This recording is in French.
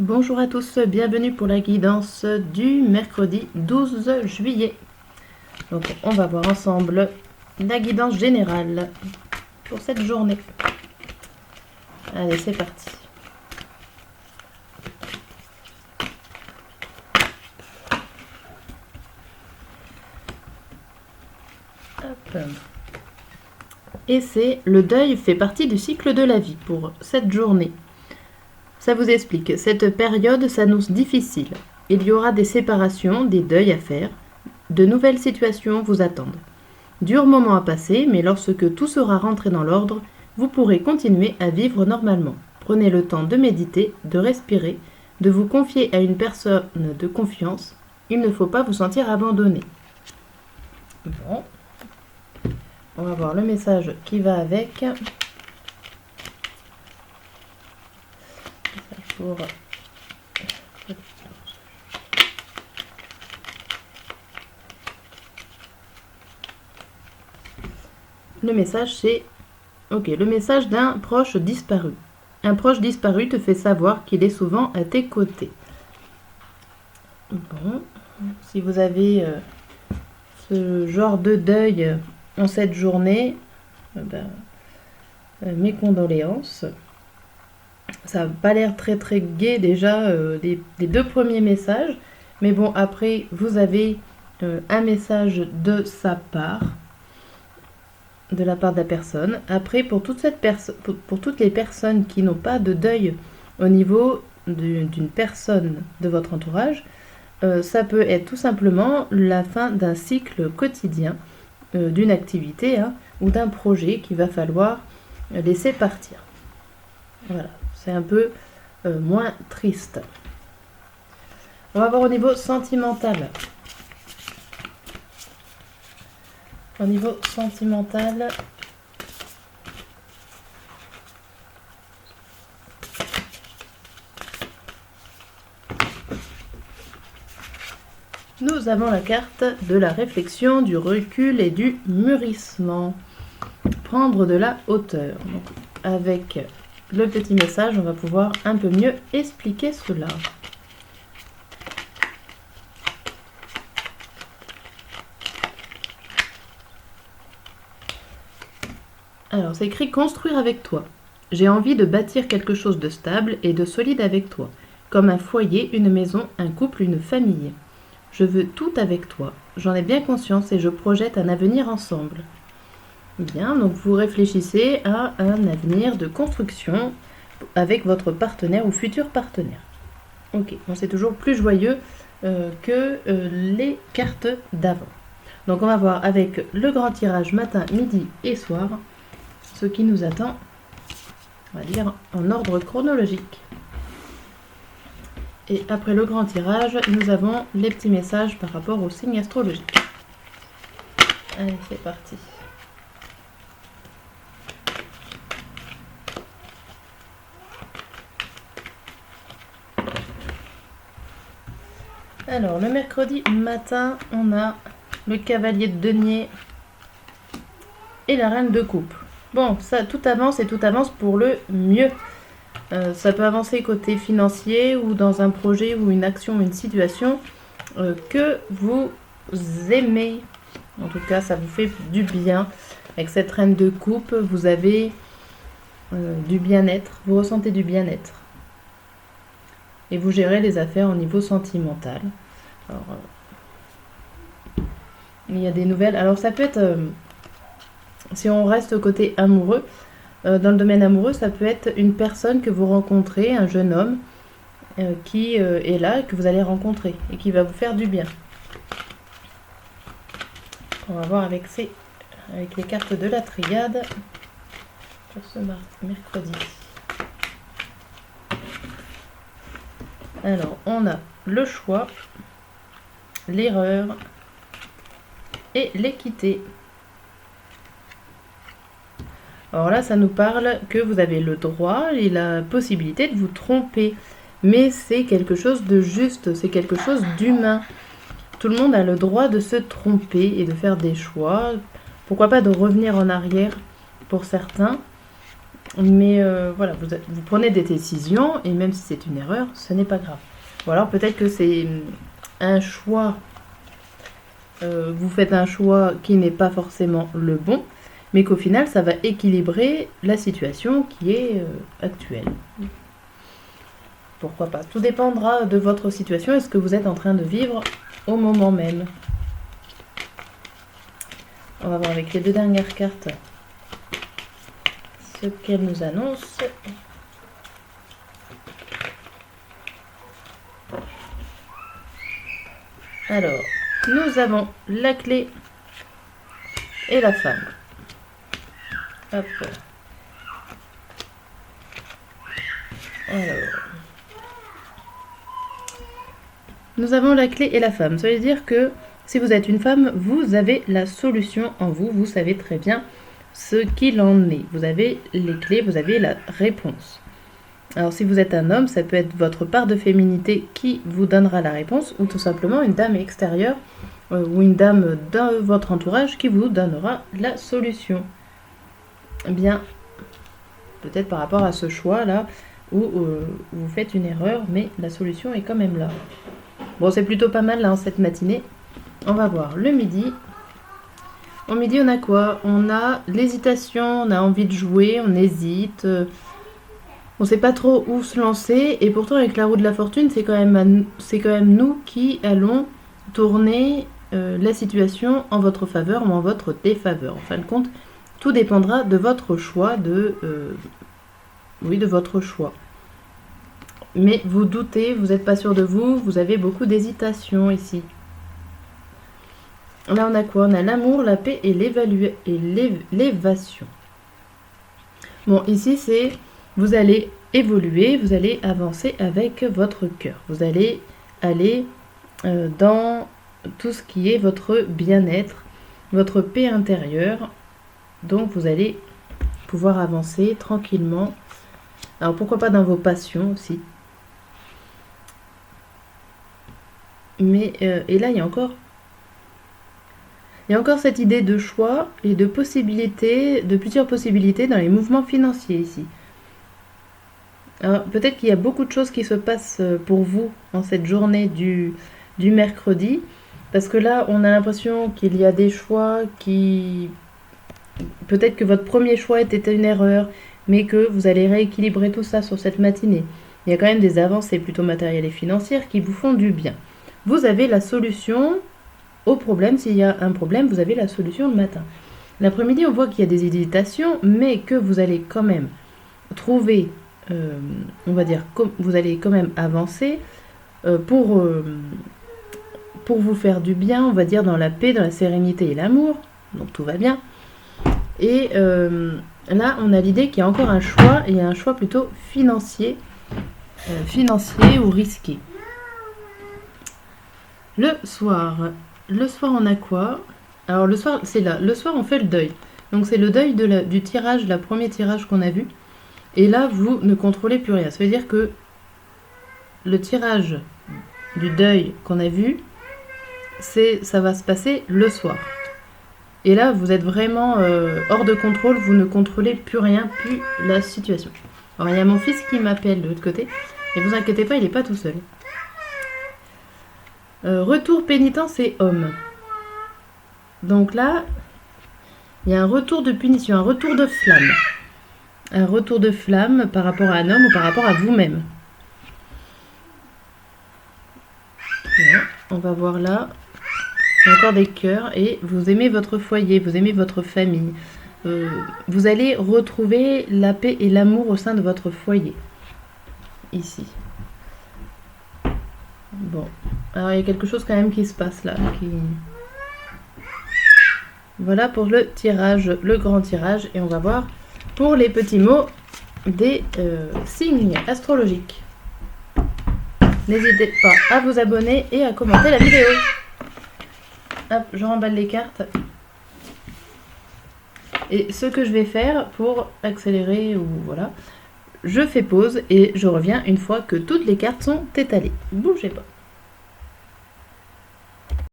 Bonjour à tous, bienvenue pour la guidance du mercredi 12 juillet. Donc on va voir ensemble la guidance générale pour cette journée. Allez, c'est parti. Hop. Et c'est le deuil fait partie du cycle de la vie pour cette journée. Ça vous explique, cette période s'annonce difficile. Il y aura des séparations, des deuils à faire, de nouvelles situations vous attendent. Dur moment à passer, mais lorsque tout sera rentré dans l'ordre, vous pourrez continuer à vivre normalement. Prenez le temps de méditer, de respirer, de vous confier à une personne de confiance. Il ne faut pas vous sentir abandonné. Bon. On va voir le message qui va avec. Pour le message, c'est le message d'un proche disparu. Un proche disparu te fait savoir qu'il est souvent à tes côtés. Bon, si vous avez ce genre de deuil en cette journée, mes condoléances. Ça n'a pas l'air très très gai déjà les deux premiers messages, mais bon, après vous avez un message de sa part, de la part de la personne. Après, pour toutes les personnes qui n'ont pas de deuil au niveau d'une personne de votre entourage, ça peut être tout simplement la fin d'un cycle quotidien, d'une activité ou d'un projet qu'il va falloir laisser partir. Voilà, c'est un peu moins triste. On va voir au niveau sentimental. Au niveau sentimental, nous avons la carte de la réflexion, du recul et du mûrissement. Prendre de la hauteur. Donc, avec le petit message, on va pouvoir un peu mieux expliquer cela. Alors, c'est écrit « Construire avec toi ». J'ai envie de bâtir quelque chose de stable et de solide avec toi, comme un foyer, une maison, un couple, une famille. Je veux tout avec toi. J'en ai bien conscience et je projette un avenir ensemble. Bien, donc vous réfléchissez à un avenir de construction avec votre partenaire ou futur partenaire. Ok, bon, c'est toujours plus joyeux que les cartes d'avant. Donc on va voir avec le grand tirage matin, midi et soir ce qui nous attend, on va dire en ordre chronologique. Et après le grand tirage, nous avons les petits messages par rapport au signe astrologique. Allez, c'est parti. Alors, le mercredi matin, on a le cavalier de denier et la reine de coupe. Bon, ça, tout avance et tout avance pour le mieux. Ça peut avancer côté financier ou dans un projet ou une action, une situation que vous aimez. En tout cas, ça vous fait du bien. Avec cette reine de coupe, vous avez du bien-être. Vous ressentez du bien-être. Et vous gérez les affaires au niveau sentimental. Alors, il y a des nouvelles. Alors, ça peut être... si on reste côté amoureux, dans le domaine amoureux, ça peut être une personne que vous rencontrez, un jeune homme qui est là, que vous allez rencontrer et qui va vous faire du bien. On va voir avec les cartes de la triade pour ce mercredi. Alors, on a le choix, l'erreur et l'équité. Alors là, ça nous parle que vous avez le droit et la possibilité de vous tromper. Mais c'est quelque chose de juste, c'est quelque chose d'humain. Tout le monde a le droit de se tromper et de faire des choix. Pourquoi pas de revenir en arrière pour certains. Mais voilà, vous prenez des décisions et même si c'est une erreur, ce n'est pas grave. Ou alors peut-être que c'est un choix, vous faites un choix qui n'est pas forcément le bon, mais qu'au final, ça va équilibrer la situation qui est actuelle. Pourquoi pas? Tout dépendra de votre situation et ce que vous êtes en train de vivre au moment même. On va voir avec les deux dernières cartes ce qu'elles nous annoncent. Alors, nous avons la clé et la femme. Hop. Alors, nous avons la clé et la femme. Ça veut dire que si vous êtes une femme, vous avez la solution en vous. Vous savez très bien ce qu'il en est. Vous avez les clés, vous avez la réponse. Alors si vous êtes un homme, ça peut être votre part de féminité qui vous donnera la réponse, ou tout simplement une dame extérieure ou une dame de votre entourage qui vous donnera la solution. Eh bien, peut-être par rapport à ce choix-là, où vous faites une erreur, mais la solution est quand même là. Bon, c'est plutôt pas mal là en cette matinée. On va voir le midi. Au midi, on a quoi? On a l'hésitation, on a envie de jouer, on hésite, on ne sait pas trop où se lancer. Et pourtant, avec la roue de la fortune, c'est quand même nous qui allons tourner la situation en votre faveur ou en votre défaveur. En fin de compte, tout dépendra de votre choix, de votre choix. Mais vous doutez, vous n'êtes pas sûr de vous, vous avez beaucoup d'hésitation ici. Là, on a quoi? On a l'amour, la paix et l'évasion. Bon, ici, c'est vous allez évoluer, vous allez avancer avec votre cœur. Vous allez aller dans tout ce qui est votre bien-être, votre paix intérieure. Donc, vous allez pouvoir avancer tranquillement. Alors, pourquoi pas dans vos passions aussi. Mais, et là, il y a encore cette idée de choix et de possibilités, de plusieurs possibilités dans les mouvements financiers ici. Alors, peut-être qu'il y a beaucoup de choses qui se passent pour vous en cette journée du mercredi, parce que là, on a l'impression qu'il y a des choix qui... Peut-être que votre premier choix était une erreur, mais que vous allez rééquilibrer tout ça sur cette matinée. Il y a quand même des avancées plutôt matérielles et financières qui vous font du bien. Vous avez la solution au problème. S'il y a un problème, vous avez la solution le matin. L'après-midi, on voit qu'il y a des hésitations, mais que vous allez quand même trouver, on va dire, vous allez quand même avancer pour vous faire du bien, on va dire, dans la paix, dans la sérénité et l'amour. Donc tout va bien. Et là, on a l'idée qu'il y a encore un choix, et un choix plutôt financier ou risqué. Le soir, on a quoi? Alors le soir, c'est là. Le soir, on fait le deuil. Donc c'est le deuil du tirage, le premier tirage qu'on a vu. Et là, vous ne contrôlez plus rien. Ça veut dire que le tirage du deuil qu'on a vu, ça va se passer le soir. Et là, vous êtes vraiment hors de contrôle. Vous ne contrôlez plus rien, plus la situation. Alors il y a mon fils qui m'appelle de l'autre côté. Et vous inquiétez pas, il n'est pas tout seul. Retour pénitence et homme. Donc là, il y a un retour de punition, un retour de flamme. Un retour de flamme par rapport à un homme ou par rapport à vous-même. Voilà, on va voir là. Encore des cœurs. Et vous aimez votre foyer, vous aimez votre famille. Vous allez retrouver la paix et l'amour au sein de votre foyer. Ici. Bon. Alors, il y a quelque chose quand même qui se passe là. Voilà pour le tirage, le grand tirage. Et on va voir pour les petits mots des signes astrologiques. N'hésitez pas à vous abonner et à commenter la vidéo. Hop, je remballe les cartes. Et ce que je vais faire pour accélérer, ou voilà, je fais pause et je reviens une fois que toutes les cartes sont étalées. Bougez pas.